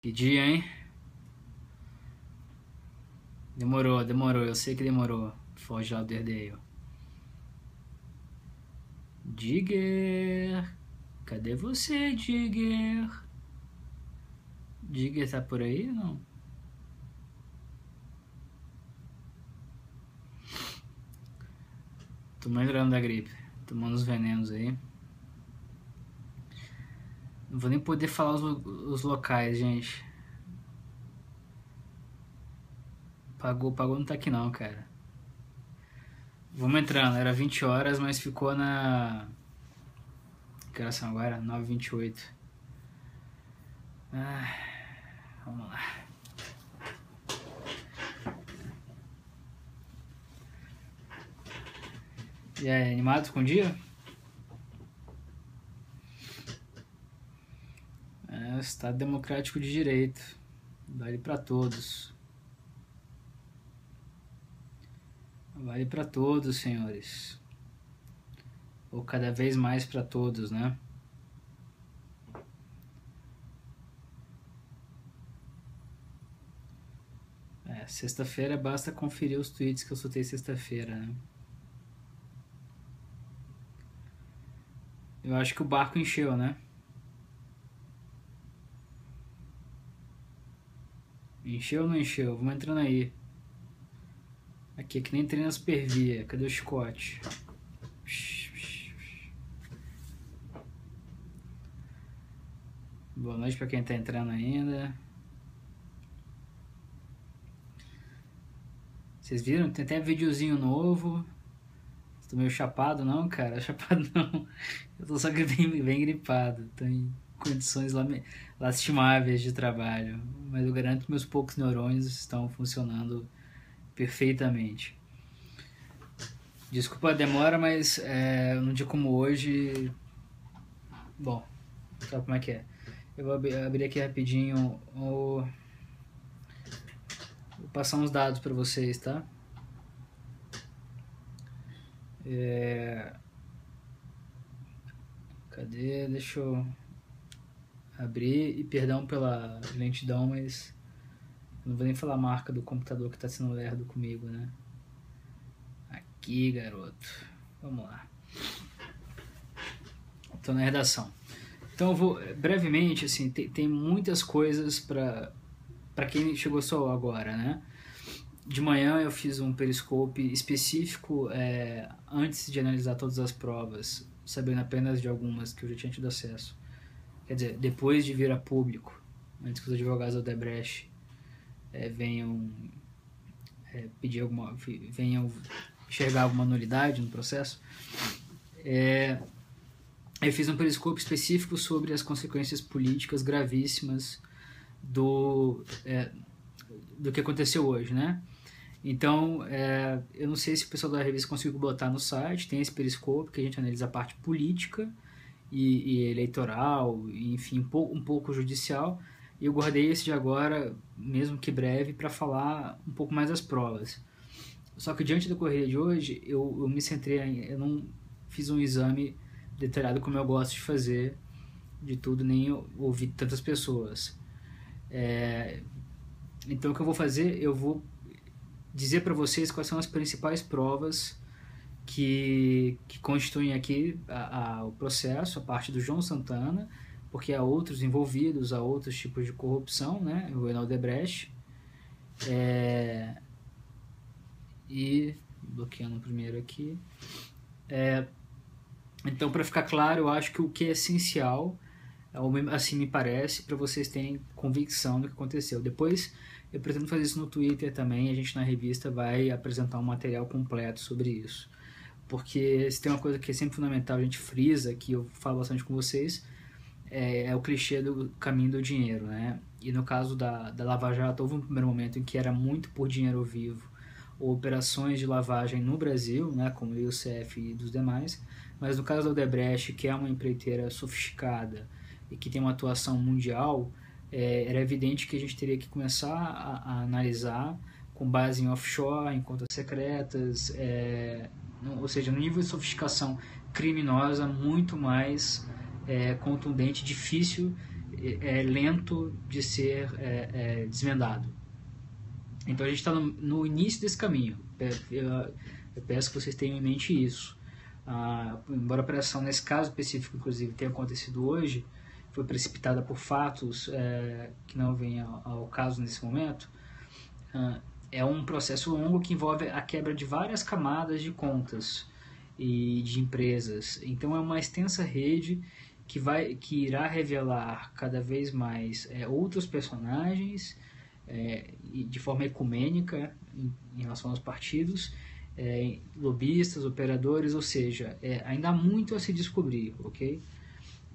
Que dia, hein? Demorou, eu sei que demorou. Foge lá do Daredale. Digger! Cadê você, Digger? Digger tá por aí ou não? Tô melhorando da gripe. Tomando os venenos aí. Não vou nem poder falar os locais, gente. Pagou não tá aqui não, cara. Vamos entrando, era 20 horas, mas ficou na... Que horas são agora? 9h28. Vamos lá. E aí, animado com o dia? Estado Democrático de Direito. Vale pra todos. Vale pra todos, senhores. Ou cada vez mais pra todos, né? Sexta-feira basta conferir os tweets que eu soltei sexta-feira, né? Eu acho que o barco encheu, né? Encheu ou não encheu? Vamos entrando aí. Aqui é que nem treina Supervia. Cadê o Scott? Boa noite pra quem tá entrando ainda. Vocês viram? Tem até videozinho novo. Tô meio chapado não, cara? Chapado não. Eu tô só bem gripado. Tô em condições lastimáveis de trabalho. Mas eu garanto que meus poucos neurônios estão funcionando perfeitamente. Desculpa a demora, mas num dia como hoje... Bom, sabe como é que é? Eu vou abrir aqui rapidinho vou passar uns dados para vocês, tá? Cadê? Deixa eu abrir, e perdão pela lentidão, mas eu não vou nem falar a marca do computador que está sendo lerdo comigo, né? Aqui, garoto. Vamos lá. Estou na redação. Então eu vou, brevemente, assim, tem muitas coisas para quem chegou só agora, né? De manhã eu fiz um periscope específico antes de analisar todas as provas, sabendo apenas de algumas que eu já tinha tido acesso. Quer dizer, depois de vir a público, antes que os advogados da Odebrecht venham venham enxergar alguma nulidade no processo, eu fiz um periscope específico sobre as consequências políticas gravíssimas do que aconteceu hoje, né? Então, eu não sei se o pessoal da revista conseguiu botar no site, tem esse periscope que a gente analisa a parte política e eleitoral, e, enfim, um pouco judicial, e eu guardei esse de agora, mesmo que breve, para falar um pouco mais das provas. Só que diante da correria de hoje, eu me centrei, eu não fiz um exame detalhado como eu gosto de fazer de tudo, nem ouvir tantas pessoas. Então o que eu vou fazer, eu vou dizer para vocês quais são as principais provas que constituem aqui o processo, a parte do João Santana, porque há outros envolvidos, há outros tipos de corrupção, né? O Reinaldo Odebrecht. E bloqueando o primeiro aqui. Então, para ficar claro, eu acho que o que é essencial, assim me parece, para vocês terem convicção do que aconteceu. Depois, eu pretendo fazer isso no Twitter também, a gente na revista vai apresentar um material completo sobre isso. Porque se tem uma coisa que é sempre fundamental, a gente frisa, que eu falo bastante com vocês, é o clichê do caminho do dinheiro, né? E no caso da Lava Jato, houve um primeiro momento em que era muito por dinheiro vivo, ou operações de lavagem no Brasil, né, como o IOCF e dos demais, mas no caso da Odebrecht, que é uma empreiteira sofisticada e que tem uma atuação mundial, era evidente que a gente teria que começar a analisar com base em offshore, em contas secretas, ou seja, no nível de sofisticação criminosa muito mais contundente, difícil é lento de ser desvendado. Então a gente está no início desse caminho. Eu peço que vocês tenham em mente isso. Embora a operação, nesse caso específico, inclusive, tenha acontecido hoje, foi precipitada por fatos que não vêm ao caso nesse momento, é um processo longo que envolve a quebra de várias camadas de contas e de empresas. Então é uma extensa rede que irá revelar cada vez mais outros personagens de forma ecumênica em relação aos partidos, lobistas, operadores, ou seja, ainda há muito a se descobrir, ok?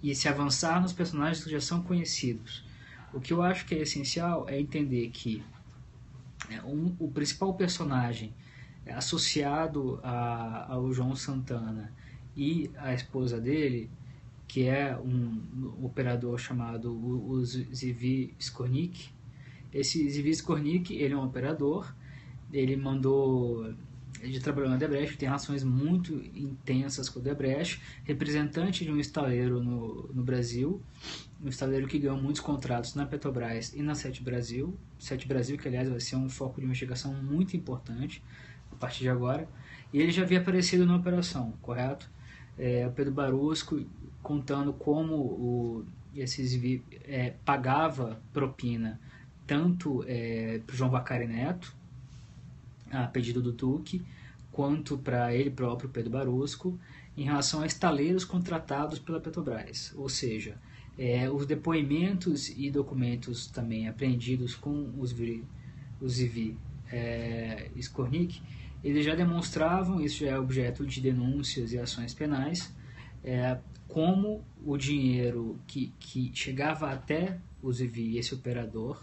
E se avançar nos personagens que já são conhecidos. O que eu acho que é essencial é entender que o principal personagem associado ao João Santana e a esposa dele, que é um operador chamado o Zivi Skornik. Esse Zivi Skornik, ele é um operador, ele trabalhou na Odebrecht, tem relações muito intensas com a Odebrecht, representante de um estaleiro no Brasil, um estaleiro que ganhou muitos contratos na Petrobras e na Sete Brasil, que aliás vai ser um foco de investigação muito importante a partir de agora, e ele já havia aparecido na operação, correto? O Pedro Barusco contando como esse Zivi pagava propina tanto para o João Bacari Neto, a pedido do Duque, quanto para ele próprio, Pedro Barusco, em relação a estaleiros contratados pela Petrobras. Ou seja, os depoimentos e documentos também apreendidos com os Zivi Skornik, eles já demonstravam, isso já é objeto de denúncias e ações penais, como o dinheiro que chegava até o Zivi, esse operador,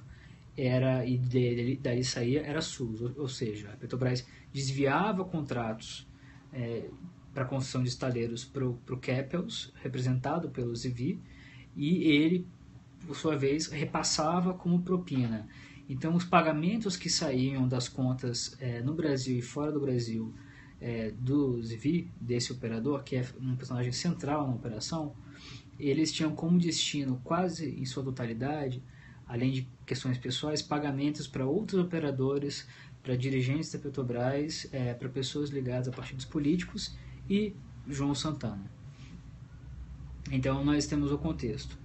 e daí saía, era SUS, ou seja, a Petrobras desviava contratos para a construção de estaleiros para o Keppels, representado pelo Zivi, e ele, por sua vez, repassava como propina. Então, os pagamentos que saíam das contas no Brasil e fora do Brasil do Zivi, desse operador, que é um personagem central na operação, eles tinham como destino, quase em sua totalidade, além de questões pessoais, pagamentos para outros operadores, para dirigentes da Petrobras, para pessoas ligadas a partidos políticos e João Santana. Então nós temos o contexto.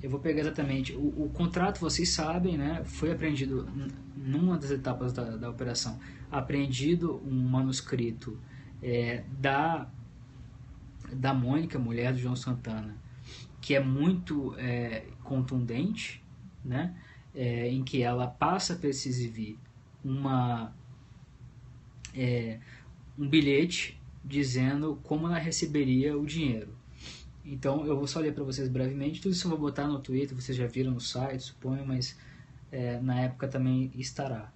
Eu vou pegar exatamente o contrato, vocês sabem, né, foi apreendido numa das etapas da operação, apreendido um manuscrito da Mônica, mulher do João Santana, que é muito contundente, né, em que ela passa para esse Zivi um bilhete dizendo como ela receberia o dinheiro. Então eu vou só ler para vocês brevemente, tudo isso eu vou botar no Twitter, vocês já viram no site, suponho, mas na época também estará.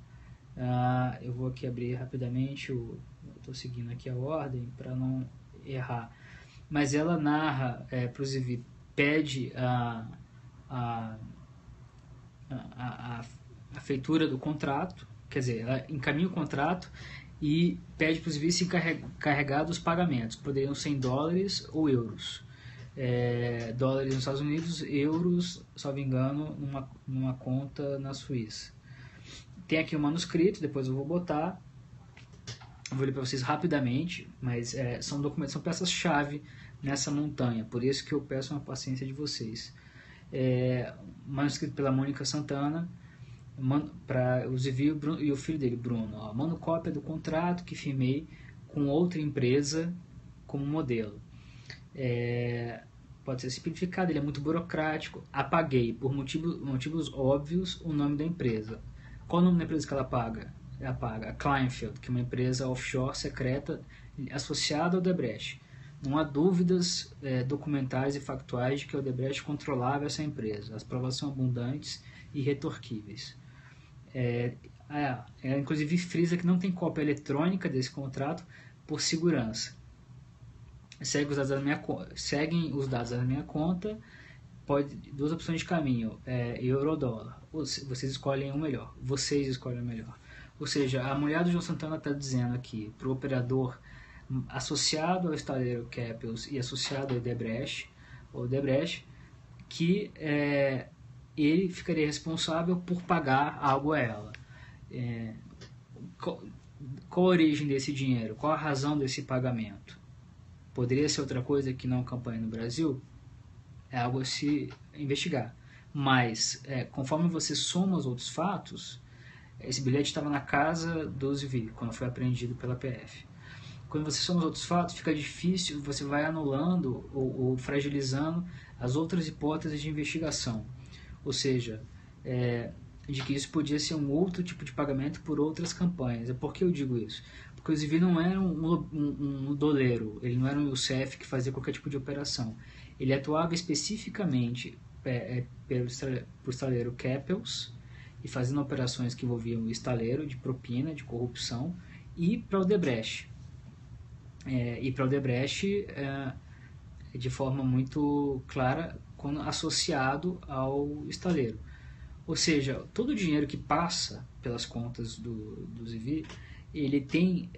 Eu vou aqui abrir rapidamente, eu estou seguindo aqui a ordem para não errar, mas ela narra para o Zivi, pede a feitura do contrato, quer dizer, ela encaminha o contrato e pede para os Zivi se encarregar dos pagamentos, que poderiam ser em dólares ou euros. Dólares nos Estados Unidos, euros, salvo engano, numa conta na Suíça. Tem aqui o manuscrito, depois eu vou botar, eu vou ler para vocês rapidamente, mas são documentos, são peças-chave nessa montanha, por isso que eu peço uma paciência de vocês. Manuscrito pela Mônica Santana, para o Zivi e o filho dele, Bruno. Mando cópia do contrato que firmei com outra empresa como modelo. Pode ser simplificado, ele é muito burocrático. Apaguei, por motivos óbvios, o nome da empresa. Qual o nome da empresa que ela apaga? Ela apaga a Kleinfeld, que é uma empresa offshore secreta associada ao Odebrecht. Não há dúvidas documentais e factuais de que a Odebrecht controlava essa empresa. As provas são abundantes e irretorquíveis. Inclusive frisa que não tem cópia eletrônica desse contrato por segurança. Seguem os dados da minha conta, duas opções de caminho, euro ou dólar. Vocês escolhem o melhor. Ou seja, a mulher do João Santana está dizendo aqui para o operador associado ao estaleiro Keppels e associado ao Odebrecht, que ele ficaria responsável por pagar algo a ela. Qual a origem desse dinheiro? Qual a razão desse pagamento? Poderia ser outra coisa que não campanha no Brasil? É algo a se investigar. Mas, conforme você soma os outros fatos, esse bilhete estava na casa do Zivi, quando foi apreendido pela PF. Quando você soma os outros fatos, fica difícil, você vai anulando ou fragilizando as outras hipóteses de investigação. Ou seja, de que isso podia ser um outro tipo de pagamento por outras campanhas. Por que eu digo isso? Porque o Zivi não era um doleiro, ele não era um Youssef que fazia qualquer tipo de operação. Ele atuava especificamente por estaleiro Keppels e fazendo operações que envolviam o estaleiro de propina, de corrupção, e para o Odebrecht. E para o Odebrecht de forma muito clara, associado ao estaleiro. Ou seja, todo o dinheiro que passa pelas contas do Zivi, ele tem,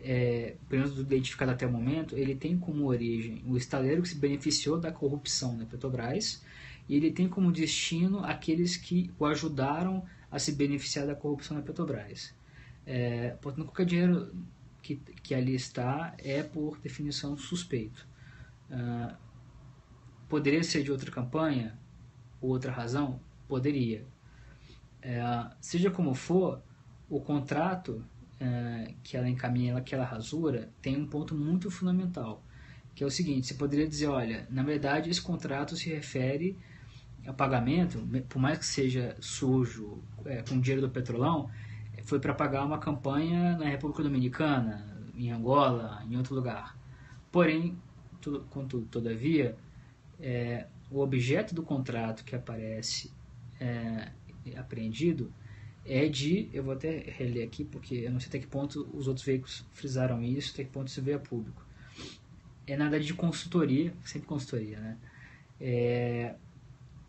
pelo menos identificado até o momento, ele tem como origem o estaleiro que se beneficiou da corrupção na Petrobras, e ele tem como destino aqueles que o ajudaram a se beneficiar da corrupção na Petrobras. Portanto, qualquer dinheiro que ali está é, por definição, suspeito. Poderia ser de outra campanha, ou outra razão? Poderia. Seja como for, o contrato que ela encaminha, aquela rasura, tem um ponto muito fundamental, que é o seguinte: você poderia dizer, olha, na verdade esse contrato se refere ao pagamento, por mais que seja sujo, com dinheiro do Petrolão, foi para pagar uma campanha na República Dominicana, em Angola, em outro lugar. Porém, todavia, o objeto do contrato que aparece apreendido eu vou até reler aqui, porque eu não sei até que ponto os outros veículos frisaram isso, até que ponto isso veio a público. Na verdade de consultoria, sempre consultoria, né?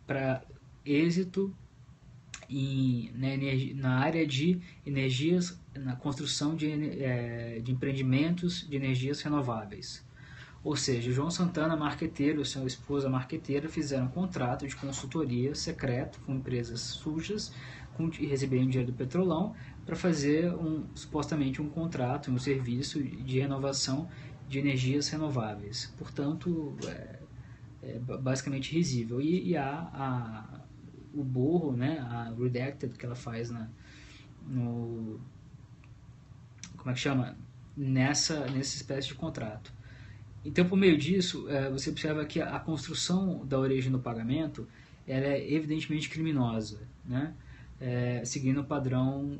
Para êxito na área de energias, na construção de empreendimentos de energias renováveis. Ou seja, João Santana, marqueteiro, e sua esposa marqueteira fizeram um contrato de consultoria secreto com empresas sujas e receberam dinheiro do Petrolão para fazer supostamente um contrato, um serviço de renovação de energias renováveis. Portanto, basicamente risível. E há o borro, né, a redacted que ela faz como é que chama? Nessa espécie de contrato. Então, por meio disso, você observa que a construção da origem do pagamento ela é evidentemente criminosa, né? Seguindo o padrão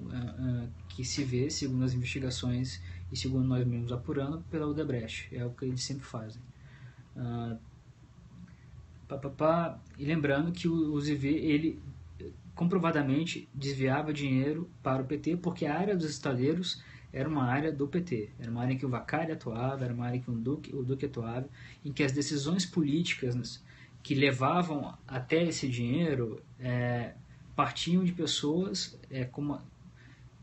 que se vê, segundo as investigações e segundo nós mesmos apurando, pela Odebrecht. É o que eles sempre fazem. E lembrando que o Zivi, ele comprovadamente desviava dinheiro para o PT, porque a área dos estaleiros era uma área do PT, era uma área em que o Vacari atuava, era uma área em que o Duque atuava, em que as decisões políticas que levavam até esse dinheiro partiam de pessoas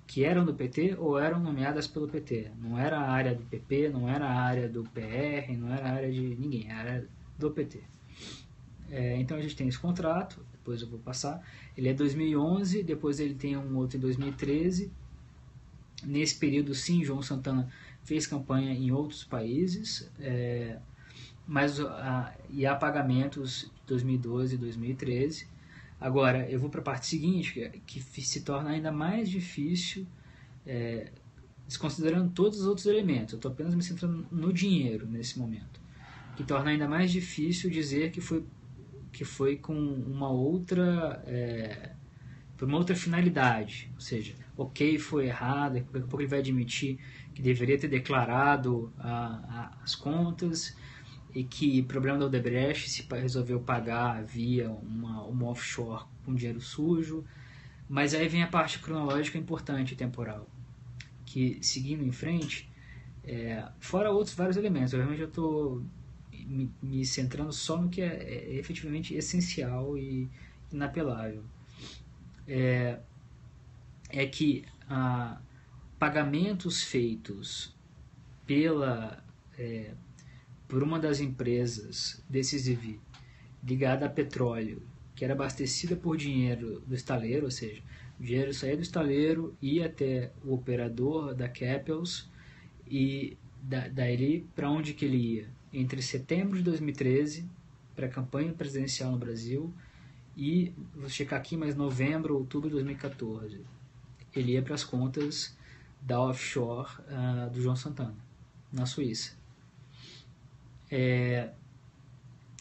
que eram do PT ou eram nomeadas pelo PT. Não era a área do PP, não era a área do PR, não era a área de ninguém, era a área do PT. Então a gente tem esse contrato, depois eu vou passar. Ele é 2011, depois ele tem um outro em 2013. Nesse período, sim, João Santana fez campanha em outros países, e há pagamentos de 2012 e 2013. Agora, eu vou para a parte seguinte, que se torna ainda mais difícil, desconsiderando todos os outros elementos. Eu estou apenas me centrando no dinheiro nesse momento, que torna ainda mais difícil dizer que foi com uma outra por uma outra finalidade, ou seja, foi errado, daqui a pouco ele vai admitir que deveria ter declarado as contas e que o problema da Odebrecht se resolveu pagar via uma offshore com dinheiro sujo. Mas aí vem a parte cronológica importante e temporal, que, seguindo em frente, fora outros vários elementos, obviamente eu estou me centrando só no que é efetivamente essencial e inapelável. Que pagamentos feitos por uma das empresas desse Zivi ligada a petróleo que era abastecida por dinheiro do estaleiro, ou seja, o dinheiro saía do estaleiro, ia até o operador da Keppels e daí para onde que ele ia? Entre setembro de 2013, para a campanha presidencial no Brasil, e vou checar aqui, mas novembro, outubro de 2014, ele ia para as contas da offshore do João Santana, na Suíça.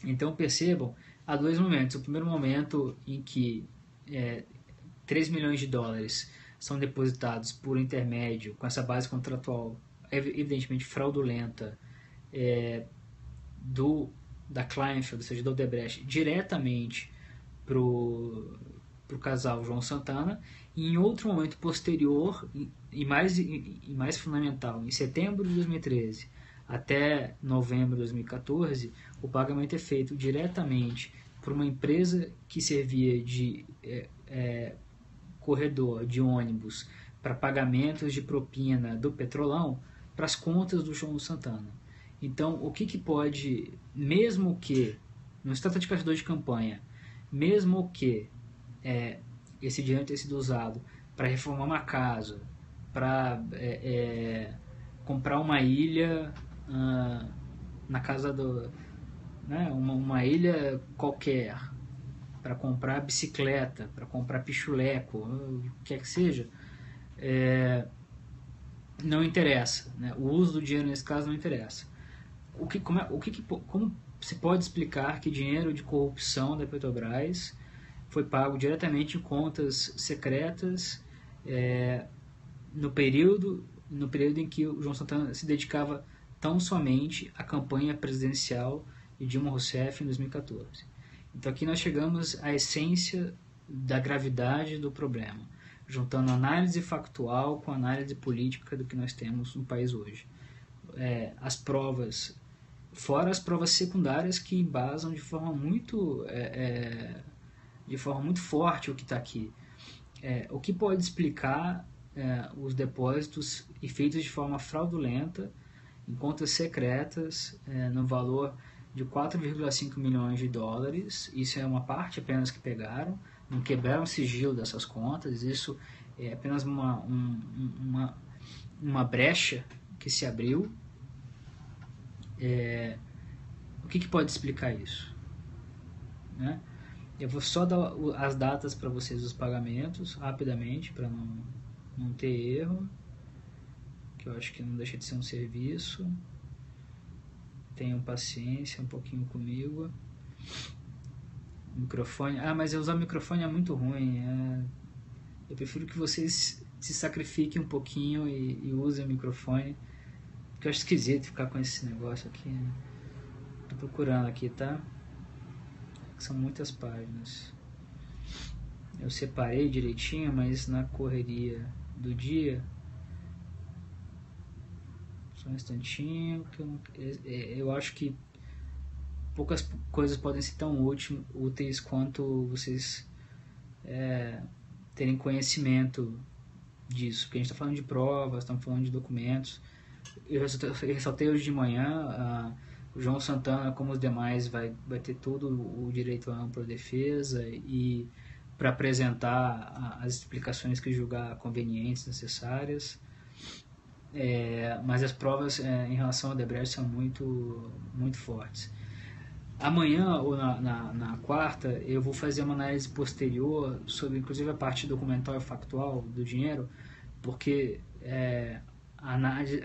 Então percebam, há dois momentos. O primeiro momento em que 3 milhões de dólares são depositados por intermédio, com essa base contratual evidentemente fraudulenta, da Kleinfeld, ou seja, da Odebrecht, diretamente para o casal João Santana, e em outro momento posterior e mais fundamental, em setembro de 2013 até novembro de 2014, o pagamento é feito diretamente por uma empresa que servia de corredor de ônibus para pagamentos de propina do Petrolão para as contas do João Santana. Então, o que pode, mesmo que, não se trata de caçador de campanha, mesmo que esse dinheiro tenha sido usado para reformar uma casa, para comprar uma ilha na casa do... Né, uma ilha qualquer, para comprar bicicleta, para comprar pichuleco, o que quer que seja, não interessa, né? O uso do dinheiro nesse caso não interessa. Como se pode explicar que dinheiro de corrupção da Petrobras foi pago diretamente em contas secretas no período em que o João Santana se dedicava tão somente à campanha presidencial de Dilma Rousseff em 2014? Então aqui nós chegamos à essência da gravidade do problema, juntando análise factual com análise política do que nós temos no país hoje. As provas, fora as provas secundárias que embasam de forma muito forte o que está aqui. O que pode explicar os depósitos feitos de forma fraudulenta em contas secretas no valor de 4,5 milhões de dólares. Isso é uma parte apenas que pegaram, não quebraram o sigilo dessas contas, isso é apenas uma brecha que se abriu. O que pode explicar isso? Né? Eu vou só dar as datas para vocês dos pagamentos, rapidamente, para não ter erro, que eu acho que não deixa de ser um serviço. Tenham paciência um pouquinho comigo. Microfone. Mas eu usar o microfone é muito ruim. Eu prefiro que vocês se sacrifiquem um pouquinho e usem o microfone, porque eu acho esquisito ficar com esse negócio aqui. Tô procurando aqui, tá? São muitas páginas. Eu separei direitinho, mas na correria do dia... Só um instantinho, que eu acho que poucas coisas podem ser tão úteis quanto vocês terem conhecimento disso, porque a gente está falando de provas, estamos falando de documentos. Eu ressaltei hoje de manhã, o João Santana, como os demais, vai ter todo o direito à ampla defesa e para apresentar as explicações que julgar convenientes, necessárias. Mas as provas em relação ao Odebrecht são muito, muito fortes. Amanhã ou na quarta eu vou fazer uma análise posterior sobre inclusive a parte documental e factual do dinheiro, porque a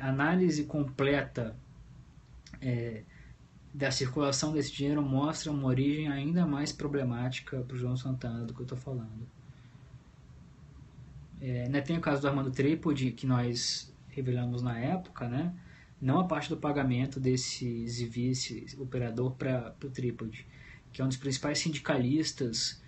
análise completa da circulação desse dinheiro mostra uma origem ainda mais problemática para o João Santana do que eu estou falando. Tem o caso do Armando Trípode, que nós revelamos na época, né? Não a parte do pagamento desse operador para o Trípode, que é um dos principais sindicalistas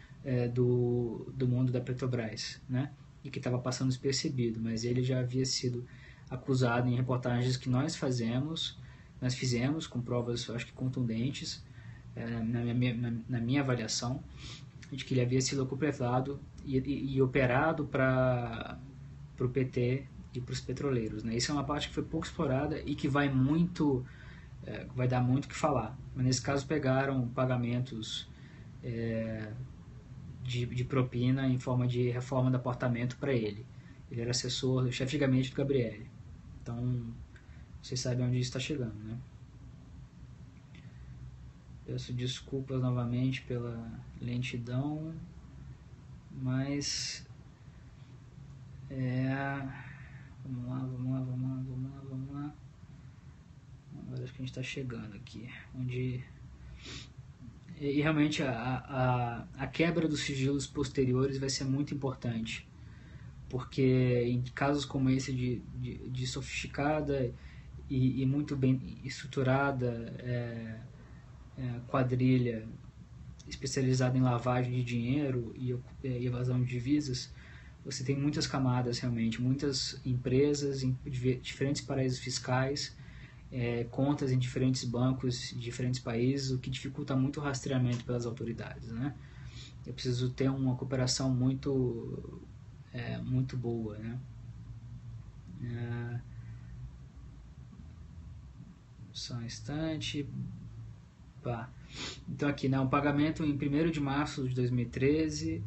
do mundo da Petrobras, né? E que estava passando despercebido, mas ele já havia sido acusado em reportagens que nós fizemos com provas, acho que contundentes, na minha avaliação, de que ele havia sido acoplado e operado para o PT e para os petroleiros, né? Isso é uma parte que foi pouco explorada e que vai dar muito o que falar. Mas nesse caso pegaram pagamentos de propina em forma de reforma do apartamento para ele. Ele era assessor, chefe de gabinete do Gabriele. Então, vocês sabem onde isso está chegando, né? Peço desculpas novamente pela lentidão, mas vamos lá. Agora acho que a gente está chegando aqui, onde e realmente a quebra dos sigilos posteriores vai ser muito importante, porque em casos como esse de sofisticada e muito bem estruturada quadrilha especializada em lavagem de dinheiro e evasão de divisas, você tem muitas camadas realmente, muitas empresas em diferentes paraísos fiscais, contas em diferentes bancos de diferentes países, o que dificulta muito o rastreamento pelas autoridades, né? Eu preciso ter uma cooperação muito boa, né? Só um instante. Então aqui, né, um pagamento em 1º de março de 2013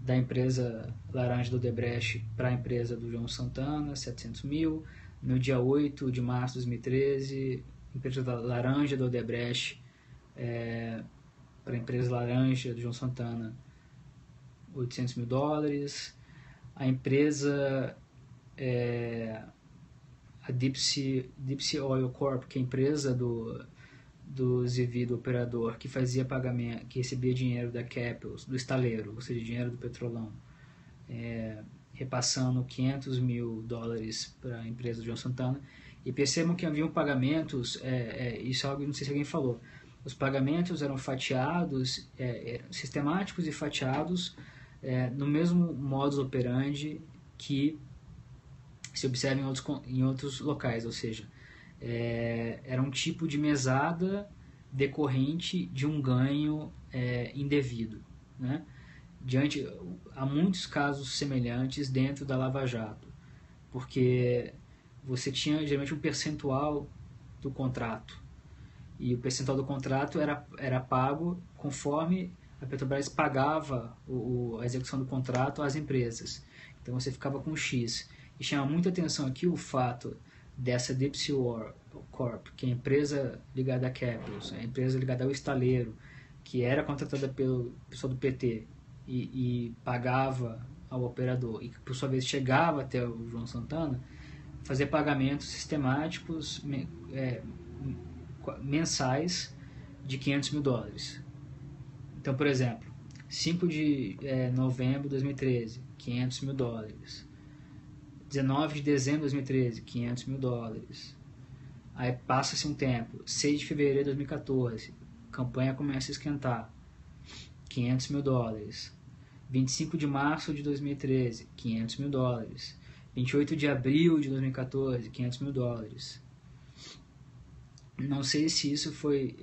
da empresa Laranja do Odebrecht para a empresa do João Santana, 700 mil. No dia 8 de março de 2013, empresa da Laranja do Odebrecht para a empresa Laranja do João Santana, 800 mil dólares. A empresa a Deep Sea Oil Corp, que é a empresa do Zivi, do operador, que fazia pagamento, que recebia dinheiro da Capels, do estaleiro, ou seja, dinheiro do petrolão, repassando 500 mil dólares para a empresa do João Santana. E percebam que haviam pagamentos, isso é algo que não sei se alguém falou, os pagamentos eram fatiados, sistemáticos e fatiados, no mesmo modus operandi que se observa em outros locais, ou seja, era um tipo de mesada decorrente de um ganho indevido, né? Há muitos casos semelhantes dentro da Lava Jato, porque você tinha geralmente um percentual do contrato, e o percentual do contrato era pago conforme a Petrobras pagava a execução do contrato às empresas. Então você ficava com X. E chama muita atenção aqui o fato dessa Deep Sea Corp, que é a empresa ligada à Capels, a empresa ligada ao estaleiro, que era contratada pelo pessoal do PT e pagava ao operador, e que por sua vez chegava até o João Santana, fazer pagamentos sistemáticos mensais de 500 mil dólares. Então, por exemplo, 5 de novembro de 2013, 500 mil dólares. 19 de dezembro de 2013, 500 mil dólares. Aí passa-se um tempo, 6 de fevereiro de 2014, campanha começa a esquentar, 500 mil dólares. 25 de março de 2013, 500 mil dólares. 28 de abril de 2014, 500 mil dólares. Não sei se isso foi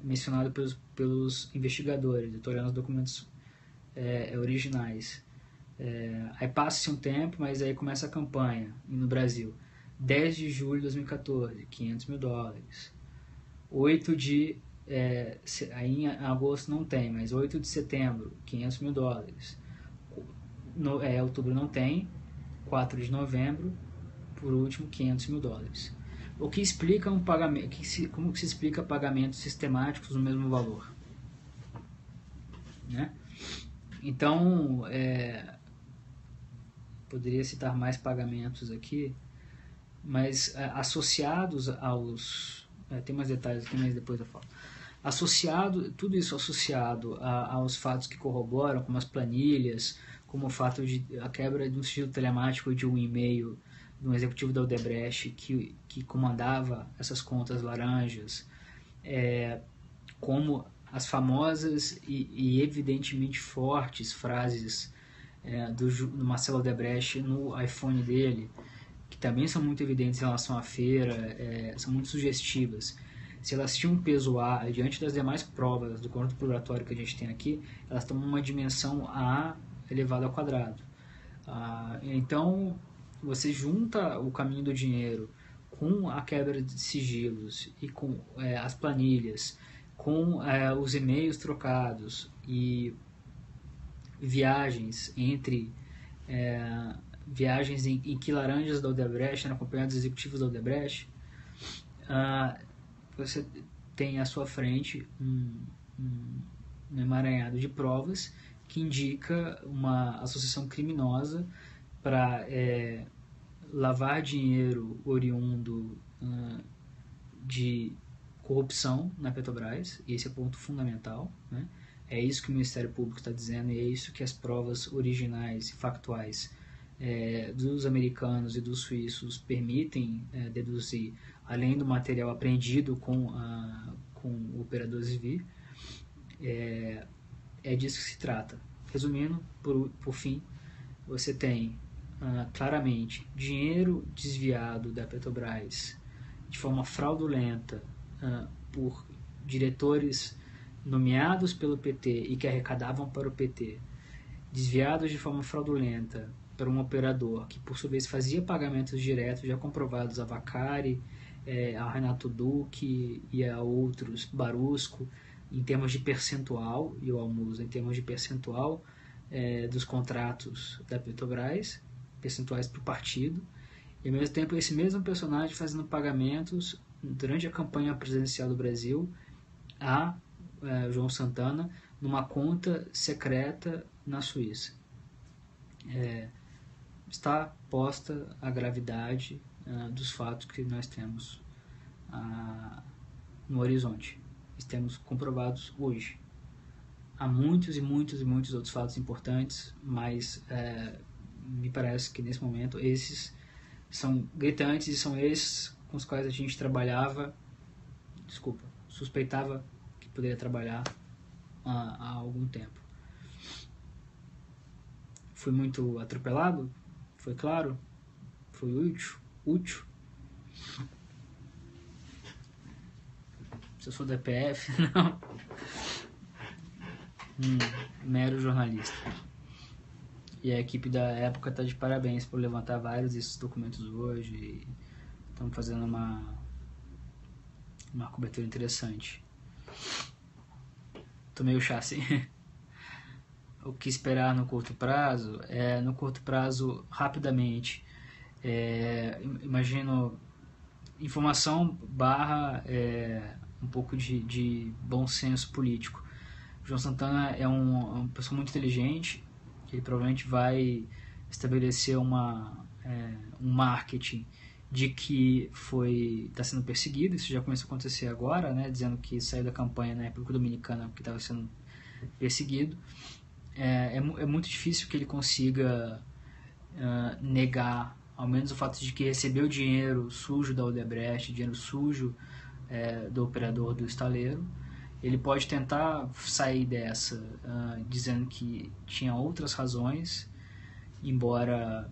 mencionado pelos investigadores, eu estou olhando os documentos originais. Aí passa-se um tempo, mas aí começa a campanha no Brasil. 10 de julho de 2014, 500 mil dólares. 8 de... aí em agosto não tem, mas 8 de setembro, 500 mil dólares. Outubro não tem. 4 de novembro, por último, 500 mil dólares. O que explica um pagamento... como que se explica pagamentos sistemáticos no mesmo valor? Né? Então, poderia citar mais pagamentos aqui, mas associados aos... tem mais detalhes aqui, mas depois eu falo. Tudo isso associado aos fatos que corroboram, como as planilhas, como o fato de a quebra de um sigilo telemático de um e-mail de um executivo da Odebrecht que comandava essas contas laranjas, como as famosas e evidentemente fortes frases do Marcelo Odebrecht no iPhone dele, que também são muito evidentes em relação à feira, são muito sugestivas. Se elas tinham um peso A diante das demais provas do conjunto probatório que a gente tem aqui, elas tomam uma dimensão A elevado ao quadrado. Então, você junta o caminho do dinheiro com a quebra de sigilos e com as planilhas, com os e-mails trocados e viagens viagens em que laranjas da Odebrecht eram acompanhados dos executivos da Odebrecht, você tem à sua frente um emaranhado de provas que indica uma associação criminosa para lavar dinheiro oriundo de corrupção na Petrobras. Esse é o ponto fundamental, né? É isso que o Ministério Público está dizendo, e é isso que as provas originais e factuais dos americanos e dos suíços permitem deduzir, além do material apreendido com o operador Zvi. É disso que se trata. Resumindo, por fim, você tem claramente dinheiro desviado da Petrobras de forma fraudulenta por diretores nomeados pelo PT e que arrecadavam para o PT, desviados de forma fraudulenta para um operador que, por sua vez, fazia pagamentos diretos já comprovados a Vacari, a Renato Duque e a outros, Barusco, em termos de percentual, e o Almusa em termos de percentual dos contratos da Petrobras, percentuais para o partido, e ao mesmo tempo esse mesmo personagem fazendo pagamentos durante a campanha presidencial do Brasil a João Santana numa conta secreta na Suíça. Está posta a gravidade dos fatos que nós temos no horizonte. Temos comprovados hoje. Há muitos e muitos e muitos outros fatos importantes, mas me parece que nesse momento esses são gritantes e são esses com os quais a gente suspeitava que poderia trabalhar há algum tempo. Fui muito atropelado? Foi claro? Foi útil? Se eu sou da EPF, não. Mero jornalista. E a equipe da época está de parabéns por levantar vários desses documentos hoje. E estamos fazendo uma cobertura interessante. Tô meio chato, assim. O que esperar no curto prazo? No curto prazo, rapidamente, imagino informação barra um pouco de bom senso político. O João Santana é uma pessoa muito inteligente. Ele provavelmente vai estabelecer um marketing de que está sendo perseguido. Isso já começou a acontecer agora, né? Dizendo que saiu da campanha na República Dominicana porque estava sendo perseguido. É muito difícil que ele consiga negar, ao menos o fato de que recebeu dinheiro sujo da Odebrecht, dinheiro sujo do operador do estaleiro. Ele pode tentar sair dessa dizendo que tinha outras razões, embora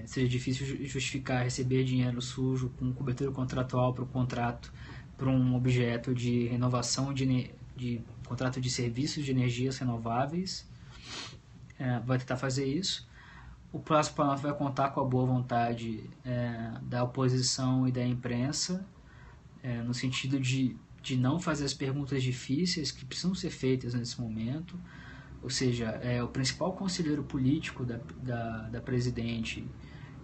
seja difícil justificar receber dinheiro sujo com cobertura contratual para um contrato, para um objeto de renovação de contrato de serviços de energias renováveis. Vai tentar fazer isso. O próximo Planalto vai contar com a boa vontade da oposição e da imprensa, no sentido de não fazer as perguntas difíceis que precisam ser feitas nesse momento. Ou seja, o principal conselheiro político da presidente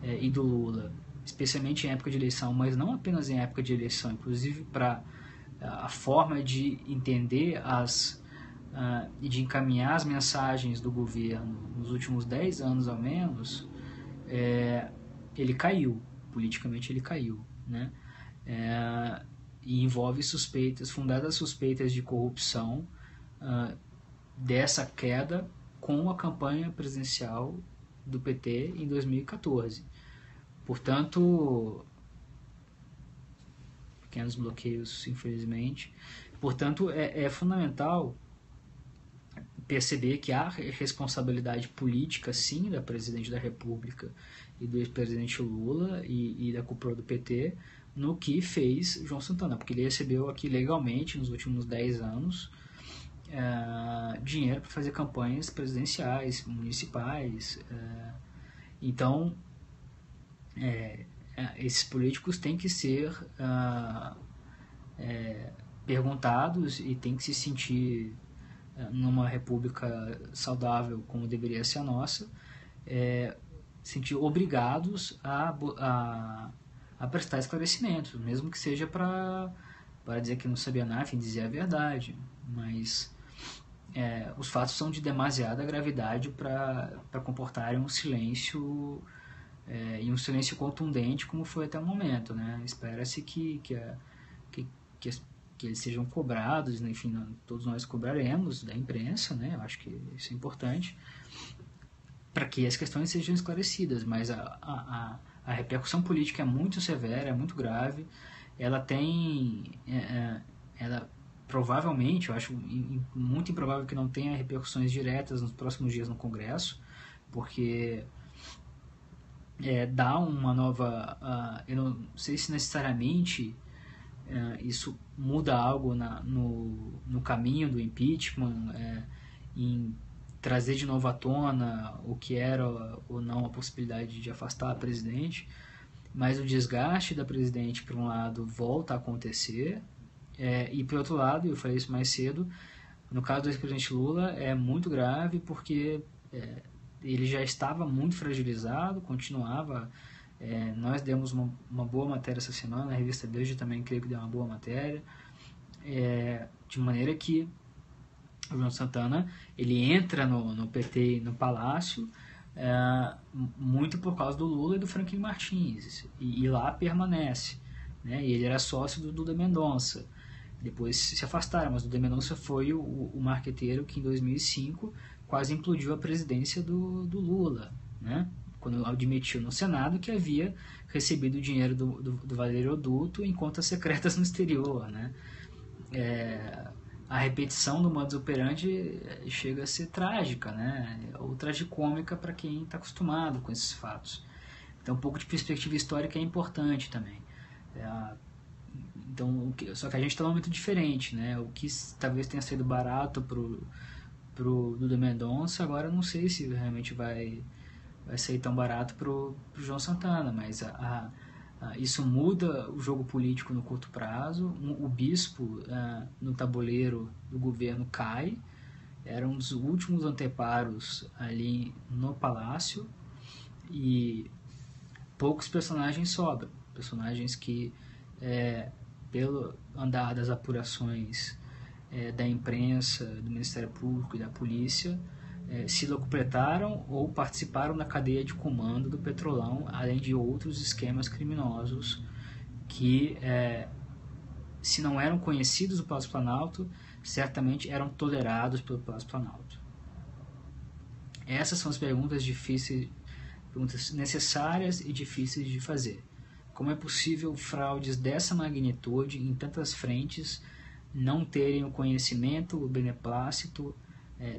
e do Lula, especialmente em época de eleição, mas não apenas em época de eleição, inclusive para a forma de entender e de encaminhar as mensagens do governo nos últimos 10 anos ao menos, ele caiu, politicamente ele caiu, né? E envolve fundadas suspeitas de corrupção dessa queda com a campanha presidencial do PT em 2014. Portanto, pequenos bloqueios, infelizmente. Portanto, é fundamental perceber que há responsabilidade política, sim, da presidente da República e do ex-presidente Lula e da cúpula do PT no que fez João Santana, porque ele recebeu aqui legalmente, nos últimos 10 anos, dinheiro para fazer campanhas presidenciais, municipais. Então, esses políticos têm que ser perguntados e têm que se sentir numa república saudável como deveria ser a nossa, sentir obrigados a prestar esclarecimentos, mesmo que seja para dizer que não sabia nada, enfim, dizer a verdade. Mas os fatos são de demasiada gravidade para comportarem um silêncio, e um silêncio contundente, como foi até o momento, né? Espera-se que eles sejam cobrados, né? Enfim, todos nós cobraremos da imprensa, né? Eu acho que isso é importante, para que as questões sejam esclarecidas, mas a repercussão política é muito severa, é muito grave, ela tem... ela provavelmente, eu acho muito improvável que não tenha repercussões diretas nos próximos dias no Congresso, porque dá uma nova... eu não sei se necessariamente isso muda algo no caminho do impeachment, em trazer de novo à tona o que era ou não a possibilidade de afastar a presidente, mas o desgaste da presidente, por um lado, volta a acontecer, e por outro lado, eu falei isso mais cedo, no caso do ex-presidente Lula é muito grave porque ele já estava muito fragilizado, continuava. Nós demos uma boa matéria essa semana, a revista Veja também creio que deu uma boa matéria, de maneira que o João Santana ele entra no PT, no Palácio, muito por causa do Lula e do Franklin Martins, e lá permanece, né? E ele era sócio do Duda Mendonça, depois se afastaram, mas o Duda Mendonça foi o marqueteiro que em 2005 quase implodiu a presidência do Lula, né? Quando admitiu no Senado que havia recebido o dinheiro do valeroduto em contas secretas no exterior, né? A repetição do modus operandi chega a ser trágica, né? Ou tragicômica para quem está acostumado com esses fatos. Então, um pouco de perspectiva histórica é importante também. Então, só que a gente está num momento diferente, né? O que talvez tenha sido barato pro Duda Mendonça, agora não sei se realmente vai sair tão barato pro João Santana, mas isso muda o jogo político no curto prazo. O bispo no tabuleiro do governo cai, era um dos últimos anteparos ali no palácio, e poucos personagens sobram, personagens que, pelo andar das apurações da imprensa, do Ministério Público e da polícia, se locupletaram ou participaram da cadeia de comando do Petrolão, além de outros esquemas criminosos que, se não eram conhecidos do Palácio Planalto, certamente eram tolerados pelo Palácio Planalto. Essas são as perguntas difíceis, perguntas necessárias e difíceis de fazer. Como é possível fraudes dessa magnitude em tantas frentes não terem o conhecimento, o beneplácito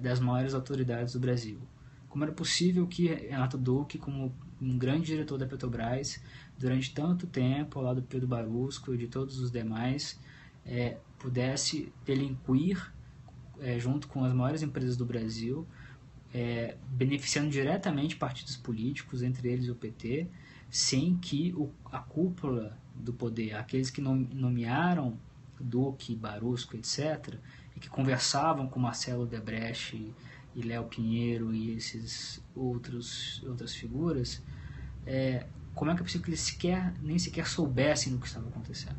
das maiores autoridades do Brasil? Como era possível que Renato Duque, como um grande diretor da Petrobras, durante tanto tempo, ao lado do Pedro Barusco e de todos os demais, pudesse delinquir junto com as maiores empresas do Brasil, beneficiando diretamente partidos políticos, entre eles o PT, sem que a cúpula do poder, aqueles que nomearam Duque, Barusco, etc., e que conversavam com Marcelo Odebrecht e Léo Pinheiro e esses outras figuras, como é que é possível que eles nem sequer soubessem do que estava acontecendo?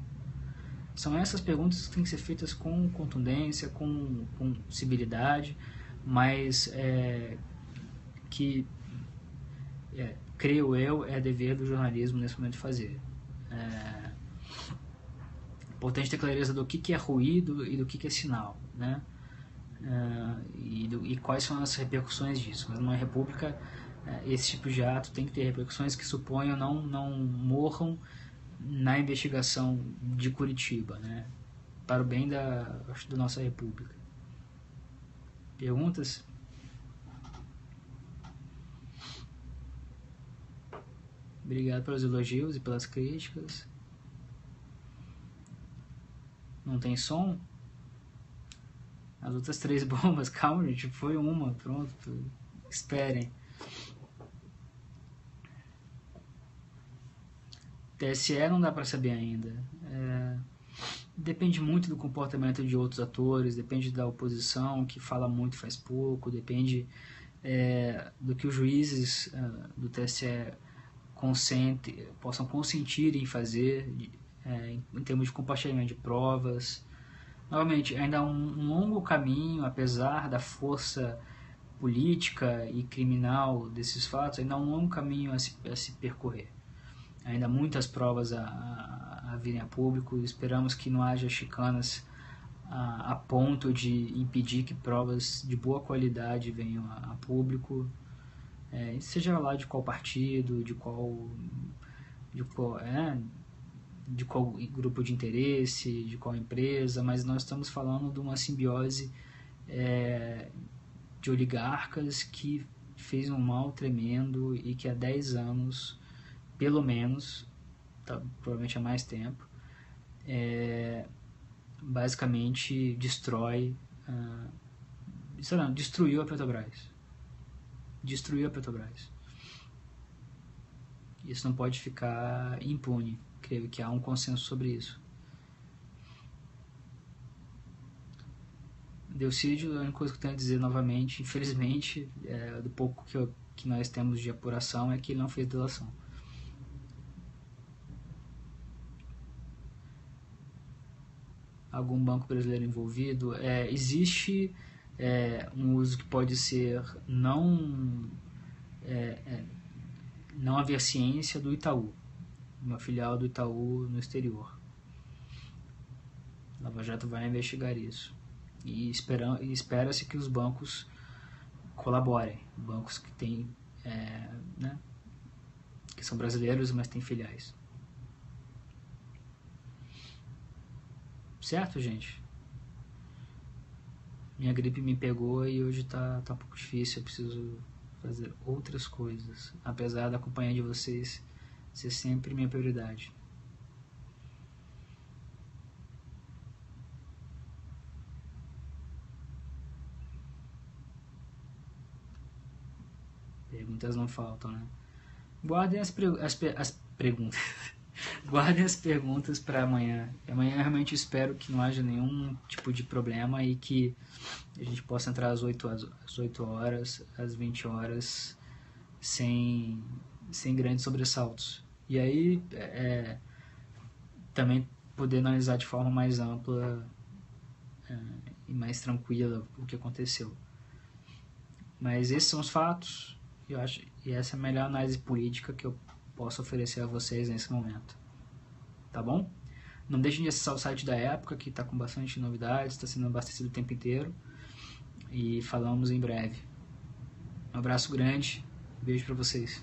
São essas perguntas que têm que ser feitas com contundência, com civilidade, mas que, creio eu, é dever do jornalismo nesse momento fazer. Importante ter clareza do que é ruído e do que é sinal, né? E quais são as repercussões disso. Mas numa república, esse tipo de ato tem que ter repercussões que suponham não morram na investigação de Curitiba, né? Para o bem da nossa república. Perguntas? Obrigado pelos elogios e pelas críticas. Não tem som? As outras 3 bombas, calma, gente, foi uma, pronto, esperem. TSE não dá pra saber ainda. Depende muito do comportamento de outros atores, depende da oposição, que fala muito e faz pouco, depende do que os juízes do TSE possam consentir em fazer, em termos de compartilhamento de provas. Novamente, ainda há um longo caminho, apesar da força política e criminal desses fatos, ainda há um longo caminho a se percorrer. Ainda há muitas provas a virem a público. Esperamos que não haja chicanas a ponto de impedir que provas de boa qualidade venham a público, seja lá de qual partido, de qual grupo de interesse, de qual empresa, mas nós estamos falando de uma simbiose de oligarcas que fez um mal tremendo e que há 10 anos, pelo menos, provavelmente há mais tempo, basicamente destruiu a Petrobras. Isso não pode ficar impune. Creio que há um consenso sobre isso. Delcídio, a única coisa que eu tenho a dizer novamente, infelizmente, do pouco que nós temos de apuração, é que ele não fez delação. Algum banco brasileiro envolvido? Existe um uso que pode ser não haver ciência do Itaú, uma filial do Itaú no exterior. A Lava Jato vai investigar isso. E espera-se que os bancos colaborem, bancos que têm, que são brasileiros, mas têm filiais. Certo, gente? Minha gripe me pegou e hoje tá um pouco difícil, eu preciso fazer outras coisas, apesar da companhia de vocês ser sempre minha prioridade. Perguntas não faltam, né? Guardem as perguntas. Guardem as perguntas para amanhã. Amanhã eu realmente espero que não haja nenhum tipo de problema e que a gente possa entrar às 8 horas, às 20 horas, sem grandes sobressaltos. E aí também poder analisar de forma mais ampla e mais tranquila o que aconteceu. Mas esses são os fatos, e essa é a melhor análise política que eu posso oferecer a vocês nesse momento. Tá bom? Não deixem de acessar o site da Época, que está com bastante novidades, está sendo abastecido o tempo inteiro. E falamos em breve. Um abraço grande, beijo para vocês.